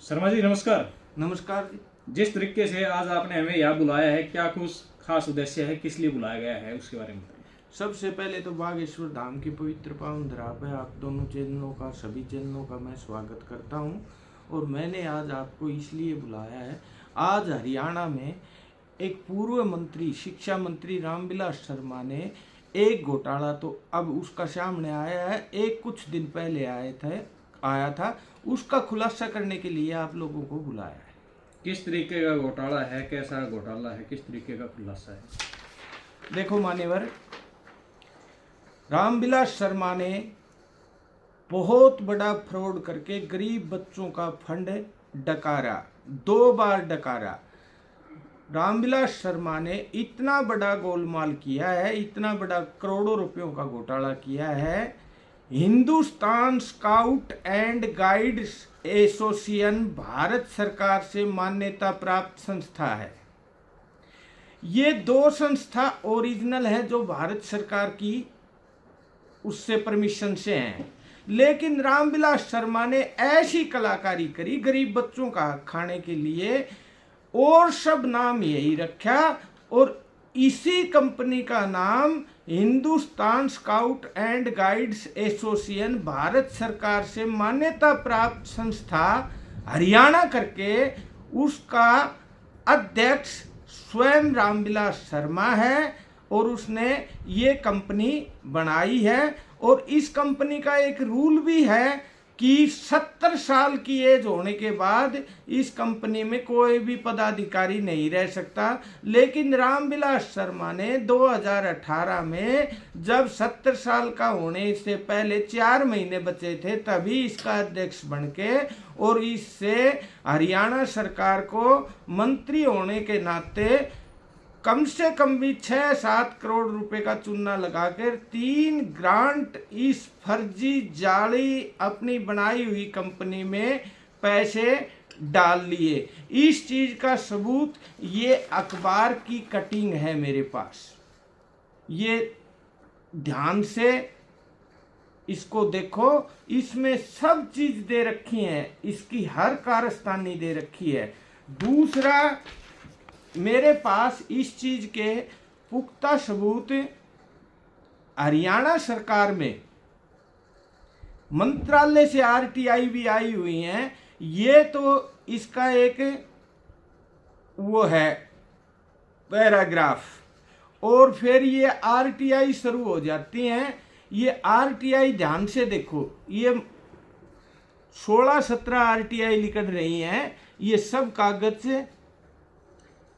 शर्मा जी नमस्कार। नमस्कार जी। जिस तरीके से आज आपने हमें यहाँ बुलाया है, क्या कुछ खास उद्देश्य है, किस लिए बुलाया गया है, उसके बारे में बताइए। सबसे पहले तो बागेश्वर धाम की पवित्र पावन धरा पे आप दोनों चैनलों का, सभी चैनलों का मैं स्वागत करता हूं। और मैंने आज आपको इसलिए बुलाया है, आज हरियाणा में एक पूर्व मंत्री, शिक्षा मंत्री रामविलास शर्मा ने एक घोटाला तो अब उसका सामने आया है, एक कुछ दिन पहले आया था, उसका खुलासा करने के लिए आप लोगों को बुलाया है। किस तरीके का घोटाला है, कैसा घोटाला है, किस तरीके का खुलासा है? देखो मान्यवर, रामविलास शर्मा ने बहुत बड़ा फ्रॉड करके गरीब बच्चों का फंड डकारा, 2 बार डकारा। रामविलास शर्मा ने इतना बड़ा गोलमाल किया है, इतना बड़ा करोड़ों रुपयों का घोटाला किया है। Hindustan scout and guides association Bharat सरकार से मान्यता प्राप्त संस्था है। ये 2 संस्था ओरिजिनल है जो भारत सरकार की उससे परमिशन से हैं, लेकिन रामविलास शर्मा ने ऐसी कलाकारी करी गरीब बच्चों का खाने के लिए, और सब नाम यही रखा, और इसी कंपनी का नाम Hindustan scout and guides association Bharat सरकार से मान्यता प्राप्त संस्था हरियाणा करके उसका अध्यक्ष स्वयं रामविलास शर्मा है, और उसने ये कंपनी बनाई है। और इस कंपनी का एक रूल भी है कि 70 साल की एज होने के बाद इस कंपनी में कोई भी पदाधिकारी नहीं रह सकता। लेकिन रामविलास शर्मा ने 2018 में, जब 70 साल का होने से पहले 4 महीने बचे थे, तभी इसका अध्यक्ष बन के, और इससे हरियाणा सरकार को मंत्री होने के नाते कम से कम भी 6-7 करोड़ रुपए का चूना लगाकर 3 ग्रांट इस फर्जी जाली अपनी बनाई हुई कंपनी में पैसे डाल लिए। इस चीज का सबूत ये अखबार की कटिंग है मेरे पास, ये ध्यान से इसको देखो, इसमें सब चीज दे रखी है, इसकी हर कारस्तानी दे रखी है। दूसरा, मेरे पास इस चीज के पुख्ता सबूत हरियाणा सरकार में मंत्रालय से आरटीआई भी आई हुई हैं। ये तो इसका एक वो है पैराग्राफ, और फिर ये आरटीआई शुरू हो जाती हैं। ये आरटीआई ध्यान से देखो, ये 16-17 आरटीआई निकल रही हैं। ये सब कागज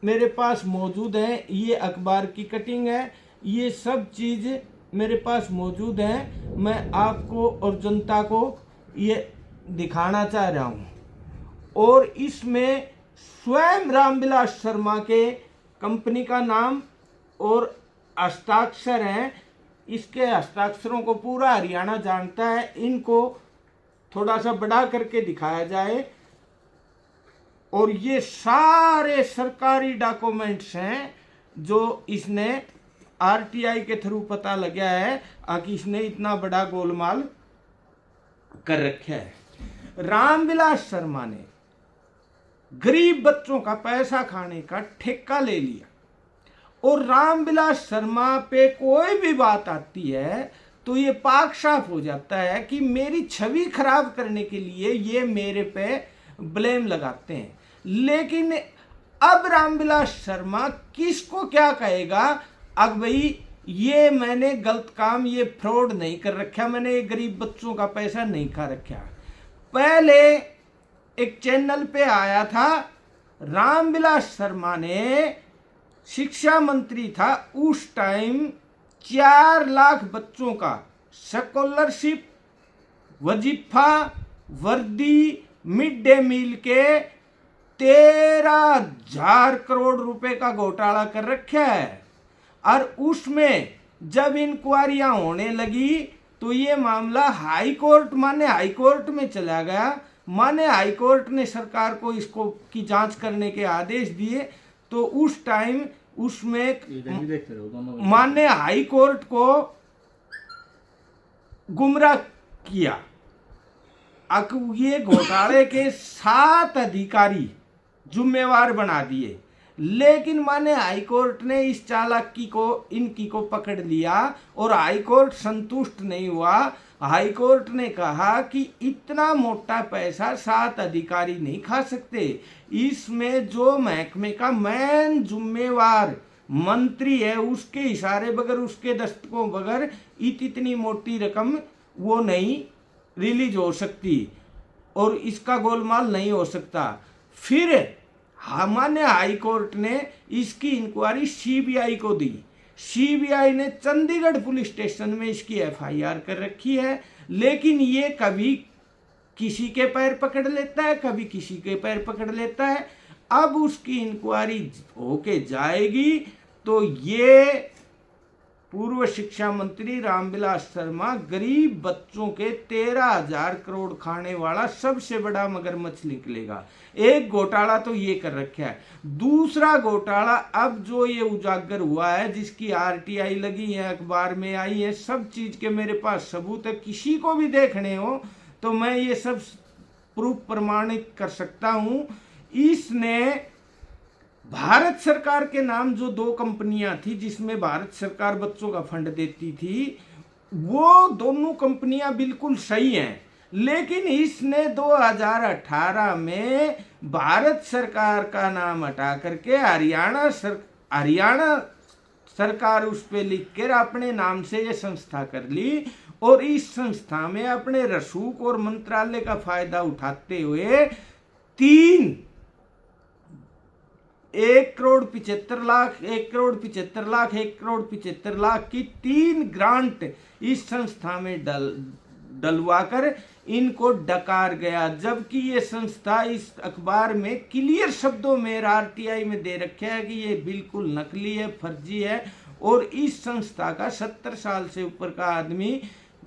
मेरे पास मौजूद है, ये अखबार की कटिंग है, ये सब चीज मेरे पास मौजूद है। मैं आपको और जनता को ये दिखाना चाह रहा हूं। और इसमें स्वयं रामविलास शर्मा के कंपनी का नाम और हस्ताक्षर हैं। इसके हस्ताक्षरों को पूरा हरियाणा जानता है, इनको थोड़ा सा बड़ा करके दिखाया जाए। और ये सारे सरकारी डॉक्यूमेंट्स हैं जो इसने आरटीआई के थ्रू पता लगा है कि इसने इतना बड़ा गोलमाल कर रखा है। रामविलास शर्मा ने गरीब बच्चों का पैसा खाने का ठेका ले लिया, और रामविलास शर्मा पे कोई भी बात आती है तो ये पाक साफ हो जाता है कि मेरी छवि खराब करने के लिए ये मेरे पे ब्लेम लगाते हैं। लेकिन अब रामविलास शर्मा किसको क्या कहेगा, अब भाई ये मैंने गलत काम, ये फ्रॉड नहीं कर रखा, मैंने ये गरीब बच्चों का पैसा नहीं खा रखा। पहले एक चैनल पे आया था, रामविलास शर्मा ने, शिक्षा मंत्री था उस टाइम, 4 लाख बच्चों का स्कॉलरशिप, वजीफा, वर्दी, मिड डे मील के 13,000 करोड़ रुपए का घोटाला कर रखा है। और उसमें जब इंक्वायरियां होने लगी तो ये मामला हाई कोर्ट, माने हाई कोर्ट में चला गया। माने हाई कोर्ट ने सरकार को इसको की जांच करने के आदेश दिए। तो उस टाइम उसमें माने हाई कोर्ट को गुमराह किया। ये घोटाले के 7 अधिकारी जुम्मेवार बना दिए, लेकिन माने हाईकोर्ट ने इस चालाकी को इनकी को पकड़ लिया और हाईकोर्ट संतुष्ट नहीं हुआ। हाईकोर्ट ने कहा कि इतना मोटा पैसा 7 अधिकारी नहीं खा सकते, इसमें जो महकमे का मेन जुम्मेवार मंत्री है उसके इशारे बगैर, उसके दस्तकों बगैर इतनी मोटी रकम वो नहीं रिलीज हो सकती और इसका गोलमाल नहीं हो सकता। फिर हमारे हाई कोर्ट ने इसकी इंक्वायरी सीबीआई को दी। सीबीआई ने चंडीगढ़ पुलिस स्टेशन में इसकी एफआईआर कर रखी है, लेकिन ये कभी किसी के पैर पकड़ लेता है, कभी किसी के पैर पकड़ लेता है। अब उसकी इंक्वायरी होके जाएगी तो ये पूर्व शिक्षा मंत्री रामविलास शर्मा गरीब बच्चों के 13,000 करोड़ खाने वाला सबसे बड़ा मगरमच्छ निकलेगा। एक घोटाला तो ये कर रखा है। दूसरा घोटाला अब जो ये उजागर हुआ है, जिसकी आरटीआई लगी है, अखबार में आई है, सब चीज के मेरे पास सबूत है, किसी को भी देखने हो तो मैं ये सब प्रूफ प्रमाणित कर सकता हूं। इसने भारत सरकार के नाम जो 2 कंपनियां थी जिसमें भारत सरकार बच्चों का फंड देती थी, वो दोनों कंपनियां बिल्कुल सही हैं, लेकिन इसने 2018 में भारत सरकार का नाम हटा करके हरियाणा सरकार उस पे लिख कर अपने नाम से ये संस्था कर ली और इस संस्था में अपने रसूख और मंत्रालय का फायदा उठाते हुए 1,75,00,000 की 3 ग्रांट इस संस्था में डलवाकर इनको डकार गया, जबकि ये संस्था इस अखबार में क्लियर शब्दों में आरटीआई में दे रखा है कि ये बिल्कुल नकली है, फर्जी है और इस संस्था का 70 साल से ऊपर का आदमी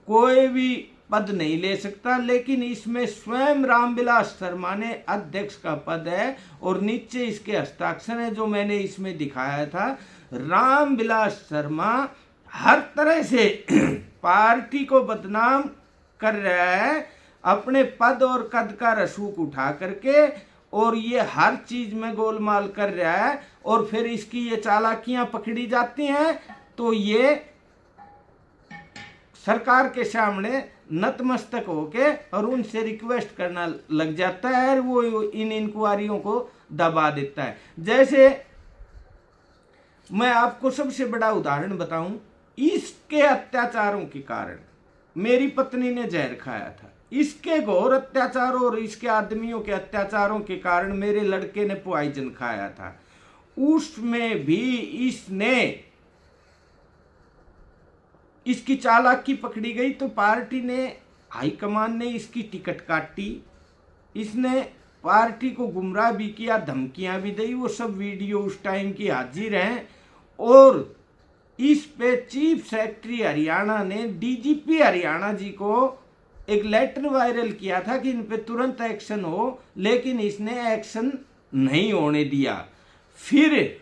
कोई भी पद नहीं ले सकता। लेकिन इसमें स्वयं रामविलास शर्मा ने अध्यक्ष का पद है और नीचे इसके हस्ताक्षर है जो मैंने इसमें दिखाया था। रामविलास शर्मा हर तरह से पार्टी को बदनाम कर रहा है अपने पद और कद का रसूख उठा करके, और ये हर चीज में गोलमाल कर रहा है। और फिर इसकी ये चालाकियां पकड़ी जाती हैं तो ये सरकार के सामने नतमस्तक होके और उनसे रिक्वेस्ट करना लग जाता है और वो इन इंक्वायरियों को दबा देता है। जैसे मैं आपको सबसे बड़ा उदाहरण बताऊं, इसके अत्याचारों के कारण मेरी पत्नी ने जहर खाया था। इसके घोर अत्याचारों और इसके आदमियों के अत्याचारों के कारण मेरे लड़के ने पॉइजन खाया था। उसमें भी इसकी चालाकी पकड़ी गई तो पार्टी ने, हाईकमान ने इसकी टिकट काटी, इसने पार्टी को गुमराह भी किया, धमकियां भी दी। वो सब वीडियो उस टाइम की हाजिर हैं और इस पे चीफ सेक्रेटरी हरियाणा ने डीजीपी हरियाणा जी को एक लेटर वायरल किया था कि इन पे तुरंत एक्शन हो, लेकिन इसने एक्शन नहीं होने दिया। फिर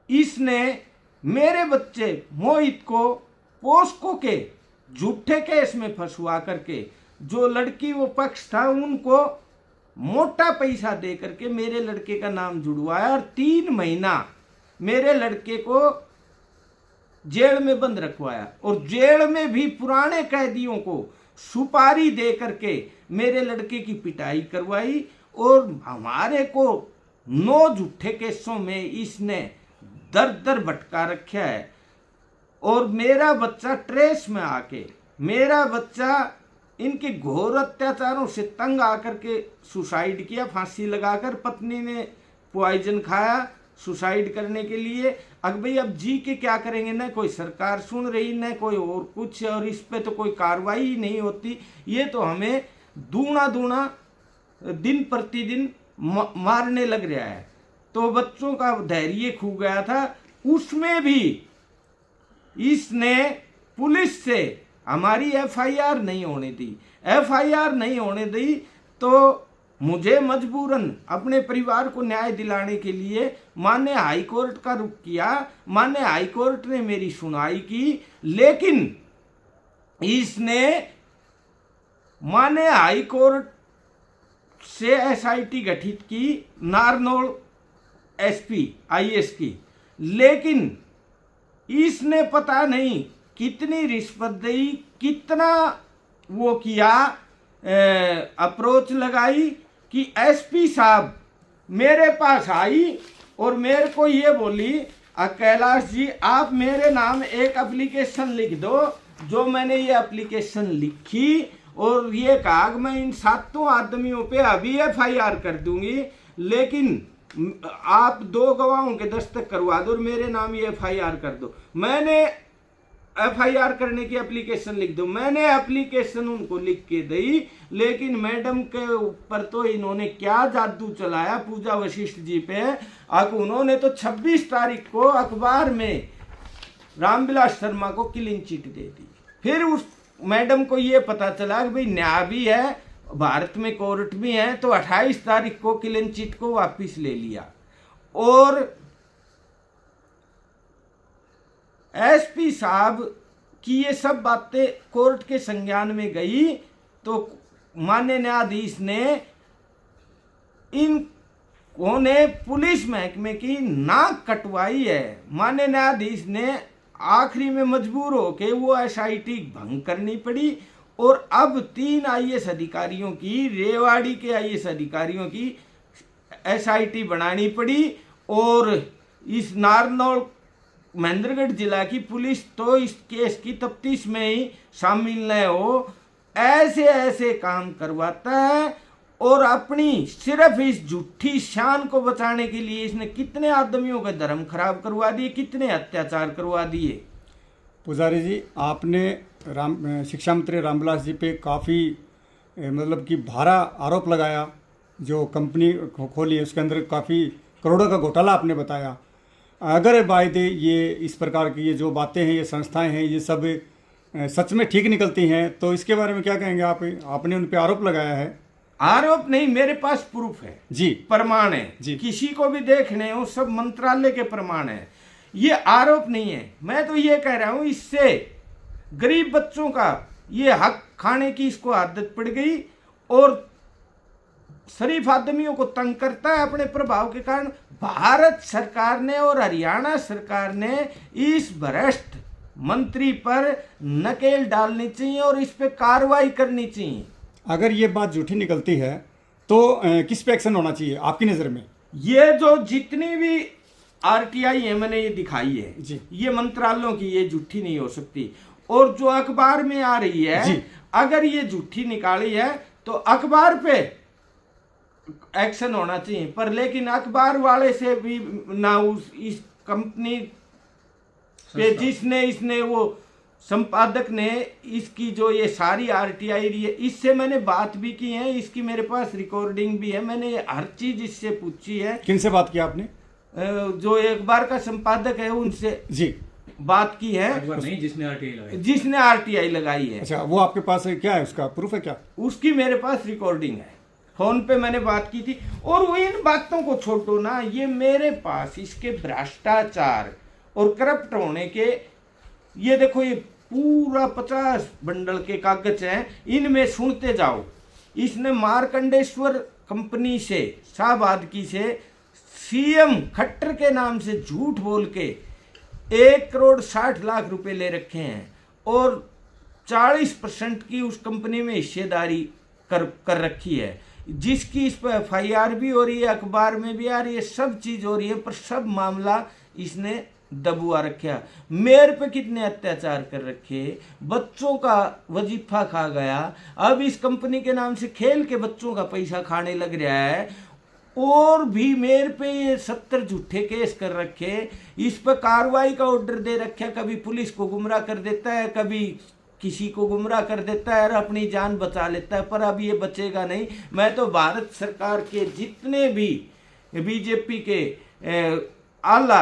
इसने मेरे बच्चे मोहित को पोस्को के झूठे केस में फंसवा करके, जो लड़की वो पक्ष था उनको मोटा पैसा दे करके मेरे लड़के का नाम जुड़वाया और 3 महीना मेरे लड़के को जेल में बंद रखवाया और जेल में भी पुराने कैदियों को सुपारी दे करके मेरे लड़के की पिटाई करवाई। और हमारे को 9 झूठे केसों में इसने दर दर भटका रखा है। और मेरा बच्चा ट्रेस में आके, मेरा बच्चा इनके घोर अत्याचारों से तंग आकर के सुसाइड किया, फांसी लगाकर। पत्नी ने पॉइजन खाया सुसाइड करने के लिए। अब भाई अब जी के क्या करेंगे, न कोई सरकार सुन रही न कोई और कुछ, और इस पे तो कोई कार्रवाई ही नहीं होती। ये तो हमें दूना दूना दिन प्रतिदिन मारने लग रहा है। तो बच्चों का धैर्य खो गया था। उसमें भी इसने पुलिस से हमारी एफआईआर नहीं होने दी। एफआईआर नहीं होने दी तो मुझे मजबूरन अपने परिवार को न्याय दिलाने के लिए माननीय हाई कोर्ट का रुख किया। माननीय हाई कोर्ट ने मेरी सुनवाई की, लेकिन इसने माने हाई कोर्ट से एसआईटी गठित की नारनौल एसपी आईएएस की, लेकिन इसने पता नहीं कितनी रिश्वत दी, कितना वो किया, अप्रोच लगाई कि एसपी साहब मेरे पास आई और मेरे को ये बोली, कैलाश जी आप मेरे नाम एक एप्लीकेशन लिख दो। जो मैंने ये एप्लीकेशन लिखी और ये कहा कि मैं इन 7 आदमियों पे अभी एफआईआर कर दूंगी, लेकिन आप 2 गवाहों के दस्तखत करवा दो और मेरे नाम ये एफआईआर कर दो। मैंने एफआईआर करने की एप्लीकेशन लिख दो। मैंने एप्लीकेशन उनको लिख के दी, लेकिन मैडम के ऊपर तो इन्होंने क्या जादू चलाया पूजा वशिष्ठ जी पे। अब उन्होंने तो 26 तारीख को अखबार में रामविलास शर्मा को क्लीन चिट दे दी। फिर उस मैडम को ये पता चला कि भाई न्याय भी है, भारत में कोर्ट भी है, तो 28 तारीख को क्लीन चिट को वापस ले लिया और एसपी साहब की ये सब बातें कोर्ट के संज्ञान में गई तो माननीय न्यायाधीश ने इन्होंने पुलिस महकमे की नाक कटवाई है। माननीय न्यायाधीश ने आखिरी में मजबूर होके वो एसआईटी भंग करनी पड़ी और अब 3 आईएएस अधिकारियों की, रेवाड़ी के आईएएस अधिकारियों की एसआईटी बनानी पड़ी और इस नारनौल महेंद्रगढ़ जिला की पुलिस तो इस केस की तफ्तीश में ही शामिल न हो, ऐसे ऐसे काम करवाता है और अपनी सिर्फ इस झूठी शान को बचाने के लिए इसने कितने आदमियों का धर्म खराब करवा दिए, कितने अत्याचार करवा दिए। पुजारी जी, आपने शिक्षा मंत्री रामविलास जी पे काफ़ी मतलब कि भारा आरोप लगाया। जो कंपनी खोली है उसके अंदर काफ़ी करोड़ों का घोटाला आपने बताया। अगर वायदे ये इस प्रकार की ये जो बातें हैं, ये संस्थाएं हैं, ये सब सच में ठीक निकलती हैं तो इसके बारे में क्या कहेंगे आप? आपने उन पे आरोप लगाया है। आरोप नहीं, मेरे पास प्रूफ है जी, प्रमाण है जी। किसी को भी देखने हो, सब मंत्रालय के प्रमाण है, ये आरोप नहीं है। मैं तो ये कह रहा हूं इससे गरीब बच्चों का ये हक खाने की इसको आदत पड़ गई और शरीफ आदमियों को तंग करता है अपने प्रभाव के कारण। भारत सरकार ने और हरियाणा सरकार ने इस भ्रष्ट मंत्री पर नकेल डालनी चाहिए और इस पे कार्रवाई करनी चाहिए। अगर ये बात झूठी निकलती है तो किस पे एक्शन होना चाहिए आपकी नज़र में? ये जो जितनी भी आरटीआई है मैंने ये दिखाई है जी, ये मंत्रालयों की, ये झूठी नहीं हो सकती। और जो अखबार में आ रही है जी, अगर ये झूठी निकाली है तो अखबार पे एक्शन होना चाहिए, पर लेकिन अखबार वाले से भी ना इस कंपनी पे जिसने इसने वो संपादक ने इसकी जो ये सारी आरटीआई रही है, इससे मैंने बात भी की है, इसकी मेरे पास रिकॉर्डिंग भी है, मैंने हर चीज इससे पूछी है। किनसे बात की आपने? जो अखबार का संपादक है उनसे जी बात की है। अखबार नहीं, जिसने आरटीआई लगाई है। अच्छा, वो आपके पास है? क्या है उसका प्रूफ है क्या? उसकी मेरे पास रिकॉर्डिंग है, फोन पे मैंने बात की थी। और वो इन बातों को छोड़ो ना, ये मेरे पास इसके भ्रष्टाचार और करप्ट होने के, ये देखो ये पूरा 50 बंडल के कागज हैं, इनमें सुनते जाओ। इसने मार्कंडेश्वर कंपनी से, शाहबाद की से, सीएम खट्टर के नाम से झूठ बोल के 1,60,00,000 रुपए ले रखे हैं और 40% की उस कंपनी में हिस्सेदारी कर रखी है, जिसकी इस पर एफआईआर भी हो रही है, अखबार में भी आ रही है, सब चीज हो रही है, पर सब मामला इसने दबुआ रखा। मेरे पे कितने अत्याचार कर रखे, बच्चों का वजीफा खा गया, अब इस कंपनी के नाम से खेल के बच्चों का पैसा खाने लग रहा है, और भी मेरे पे ये 70 झूठे केस कर रखे, इस पर कार्रवाई का ऑर्डर दे रखा। कभी पुलिस को गुमराह कर देता है, कभी किसी को गुमराह कर देता है और अपनी जान बचा लेता है, पर अब ये बचेगा नहीं। मैं तो भारत सरकार के जितने भी बीजेपी के आला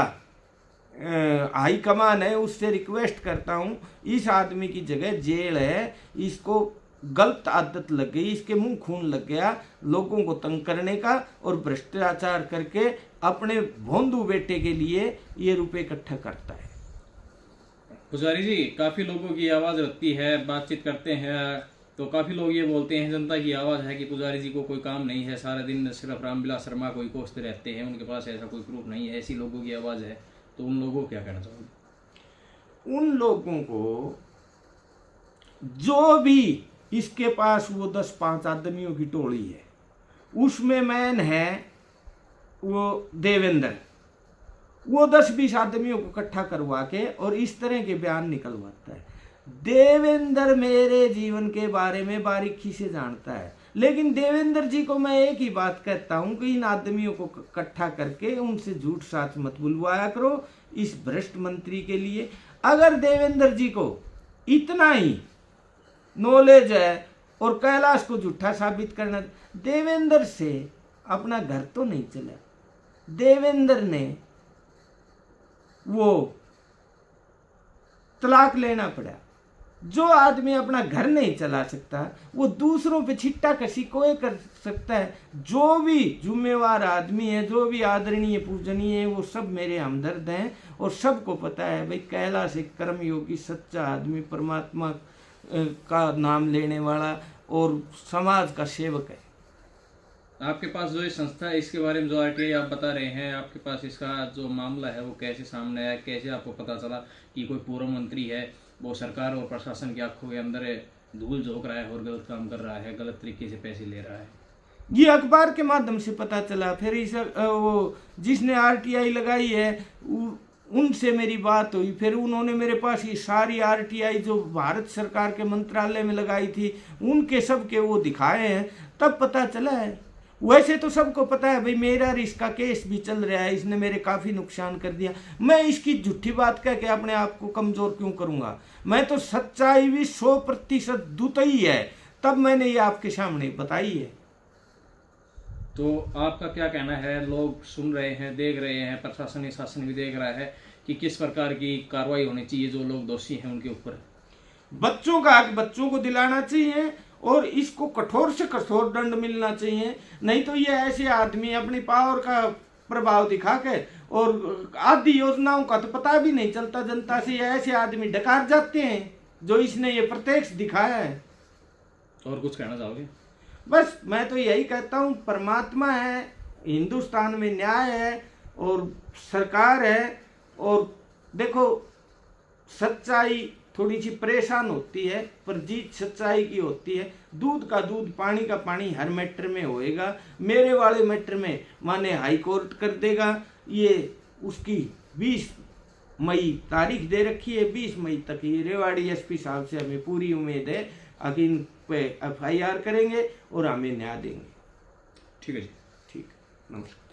हाई कमान है उससे रिक्वेस्ट करता हूँ, इस आदमी की जगह जेल है, इसको गलत आदत लग गई, इसके मुंह खून लग गया लोगों को तंग करने का और भ्रष्टाचार करके अपने भोंदू बेटे के लिए ये रुपए इकट्ठा करता है। पुजारी जी, काफी लोगों की आवाज रखती है, बातचीत करते हैं, तो काफ़ी लोग ये बोलते हैं, जनता की आवाज़ है, कि पुजारी जी को कोई काम नहीं है, सारा दिन सिर्फ रामविलास शर्मा को ही कोसते रहते हैं, उनके पास ऐसा कोई प्रूफ नहीं है, ऐसी लोगों की आवाज़ है। तो उन लोगों को क्या कहना चाहोगे? उन लोगों को जो भी इसके पास वो 10-5 आदमियों की टोली है, उसमें मैन है वो देवेंद्र, वो 10-20 आदमियों को इकट्ठा करवा के और इस तरह के बयान निकलवाता है। देवेंद्र मेरे जीवन के बारे में बारीकी से जानता है, लेकिन देवेंद्र जी को मैं एक ही बात कहता हूं कि इन आदमियों को इकट्ठा करके उनसे झूठ साच मत बुलवाया करो इस भ्रष्ट मंत्री के लिए। अगर देवेंद्र जी को इतना ही नॉलेज है और कैलाश को झूठा साबित करना, देवेंद्र से अपना घर तो नहीं चला। देवेंद्र ने वो तलाक लेना पड़ा। जो आदमी अपना घर नहीं चला सकता वो दूसरों पे छिट्टा कसी कोई कर सकता है। जो भी जिम्मेवार आदमी है, जो भी आदरणीय पूजनीय है, वो सब मेरे हमदर्द हैं और सबको पता है भाई कैलाश एक कर्मयोगी सच्चा आदमी, परमात्मा का नाम लेने वाला और समाज का सेवक है। आपके पास जो ये संस्था है, इसके बारे में जो RTI आप बता रहे हैं, आपके पास इसका जो मामला है वो कैसे सामने आया, कैसे आपको पता चला कि कोई पूर्व मंत्री है वो सरकार और प्रशासन की आंखों के अंदर धूल झोंक रहा है और गलत काम कर रहा है, गलत तरीके से पैसे ले रहा है? ये अखबार के माध्यम से पता चला। फिर इस वो जिसने RTI लगाई है उनसे मेरी बात हुई, फिर उन्होंने मेरे पास ये सारी RTI जो भारत सरकार के मंत्रालय में लगाई थी उनके सबके वो दिखाए हैं, तब पता चला है। वैसे तो सबको पता है भाई मेरा इसका केस भी चल रहा है, इसने मेरे काफ़ी नुकसान कर दिया। मैं इसकी झूठी बात कह के अपने आप को कमज़ोर क्यों करूँगा? मैं तो सच्चाई भी 100% दुतई है, तब मैंने ये आपके सामने बताई है। तो आपका क्या कहना है? लोग सुन रहे हैं, देख रहे हैं, प्रशासन शासन भी देख रहा है कि किस प्रकार की कार्रवाई होनी चाहिए, जो लोग दोषी हैं उनके ऊपर। बच्चों का हक बच्चों को दिलाना चाहिए और इसको कठोर से कठोर दंड मिलना चाहिए। नहीं तो ये ऐसे आदमी अपनी पावर का प्रभाव दिखा के और आदि योजनाओं का तो पता भी नहीं चलता जनता से, ये ऐसे आदमी डकार जाते हैं जो इसने ये प्रत्यक्ष दिखाया है। और कुछ कहना चाहोगे? बस मैं तो यही कहता हूँ, परमात्मा है, हिंदुस्तान में न्याय है और सरकार है। और देखो सच्चाई थोड़ी सी परेशान होती है पर जीत सच्चाई की होती है। दूध का दूध, पानी का पानी हर मैटर में होएगा। मेरे वाले मैटर में माने हाई कोर्ट कर देगा। ये उसकी 20 मई तारीख दे रखी है, 20 मई तक ये रेवाड़ी SP साहब से हमें पूरी उम्मीद है कि इन पे FIR करेंगे और हमें न्याय देंगे। ठीक है जी। ठीक, नमस्कार।